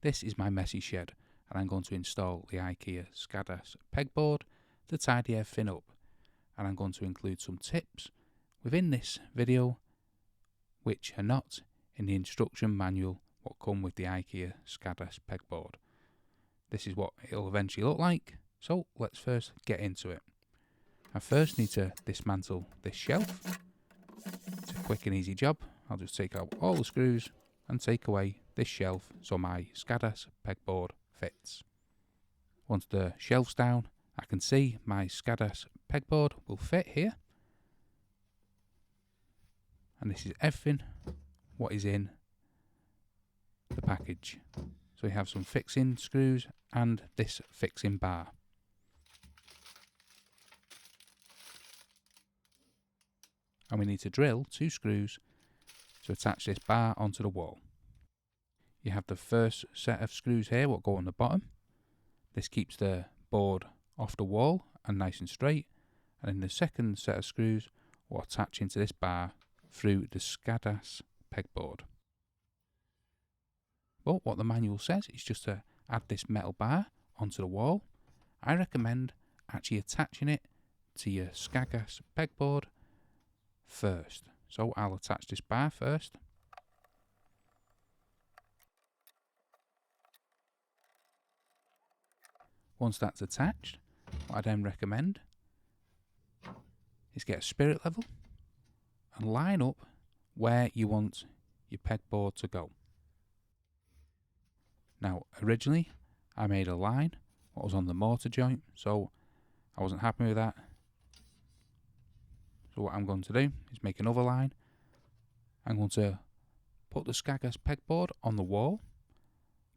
this is my messy shed, and I'm going to install the IKEA SKÅDIS Pegboard to tidy everything up, and I'm going to include some tips within this video which are not in the instruction manual what come with the IKEA SKÅDIS Pegboard. This is what it'll eventually look like, so let's first get into it. I first need to dismantle this shelf. It's a quick and easy job. I'll just take out all the screws and take away this shelf so my SKÅDIS Pegboard fits. Once the shelf's down, I can see my SKÅDIS Pegboard will fit here. And this is everything what is in the package. So we have some fixing screws and this fixing bar. And we need to drill 2 screws to attach this bar onto the wall. You have the first set of screws here what go on the bottom. This keeps the board off the wall and nice and straight. And then the second set of screws will attach into this bar through the SKÅDIS Pegboard. But what the manual says is just to add this metal bar onto the wall. I recommend actually attaching it to your SKÅDIS Pegboard first. So I'll attach this bar first. Once that's attached, what I then recommend is get a spirit level and line up where you want your pegboard to go. Now, originally I made a line what was on the mortar joint, so I wasn't happy with that. So what I'm going to do is make another line. I'm going to put the SKÅDIS Pegboard on the wall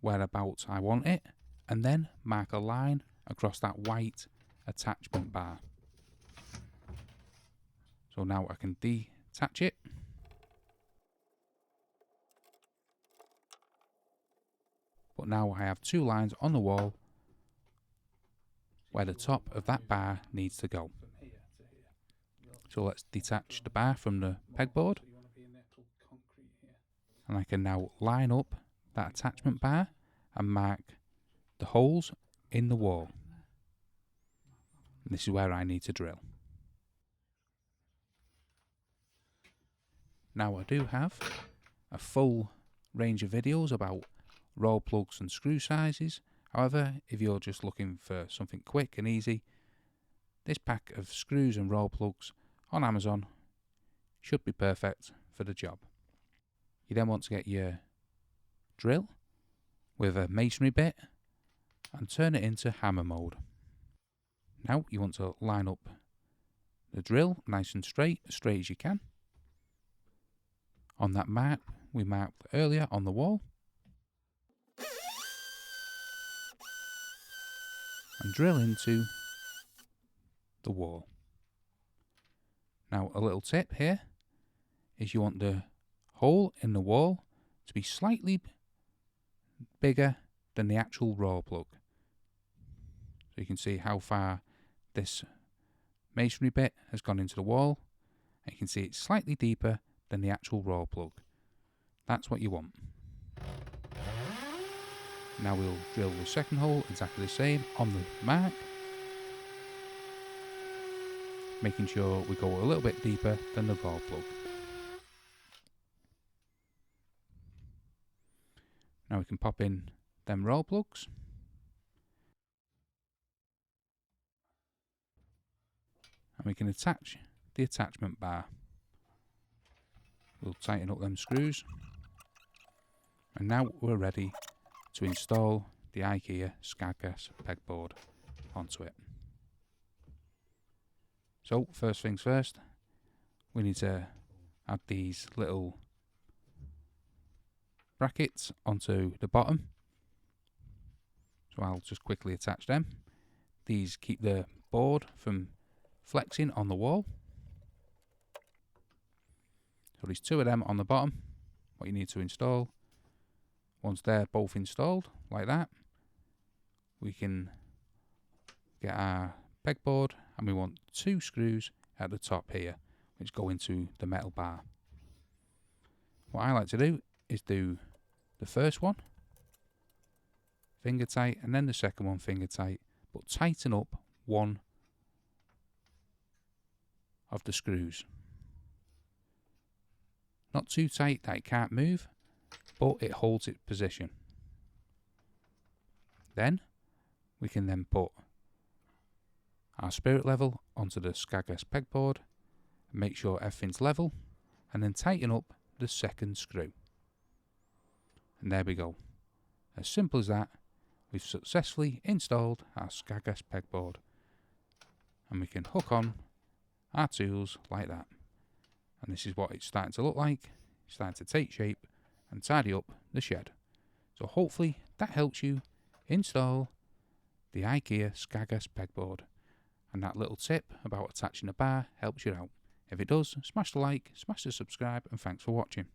whereabouts I want it, and then mark a line across that white attachment bar. So now I can detach it. But now I have 2 lines on the wall where the top of that bar needs to go. So let's detach the bar from the pegboard. And I can now line up that attachment bar and mark the holes in the wall. And this is where I need to drill. Now I do have a full range of videos about roll plugs and screw sizes. However, if you're just looking for something quick and easy, this pack of screws and roll plugs on Amazon should be perfect for the job. You then want to get your drill with a masonry bit and turn it into hammer mode. Now you want to line up the drill nice and straight, as straight as you can. On that mark we marked earlier on the wall. And drill into the wall. Now a little tip here is you want the hole in the wall to be slightly bigger than the actual roll plug. So you can see how far this masonry bit has gone into the wall, and you can see it's slightly deeper than the actual roll plug. That's what you want. Now we'll drill the second hole exactly the same on the mark, making sure we go a little bit deeper than the roll plug. Now we can pop in them roll plugs. And we can attach the attachment bar. We'll tighten up them screws. And now we're ready to install the IKEA SKÅDIS Pegboard onto it. So first things first, we need to add these little brackets onto the bottom. So I'll just quickly attach them. These keep the board from flexing on the wall. So there's 2 of them on the bottom, what you need to install. Once they're both installed, like that, we can get our pegboard, and we want 2 screws at the top here, which go into the metal bar. What I like to do is do the first one finger tight, and then the second one finger tight, but tighten up one of the screws. Not too tight that it can't move, but it holds its position. Then we can then put our spirit level onto the SKÅDIS pegboard, make sure everything's level, and then tighten up the second screw. And there we go. As simple as that, we've successfully installed our SKÅDIS pegboard. And we can hook on our tools like that. And this is what it's starting to look like. It's starting to take shape and tidy up the shed. So hopefully that helps you install the IKEA SKÅDIS pegboard. And that little tip about attaching a bar helps you out. If it does, smash the like, smash the subscribe, and thanks for watching.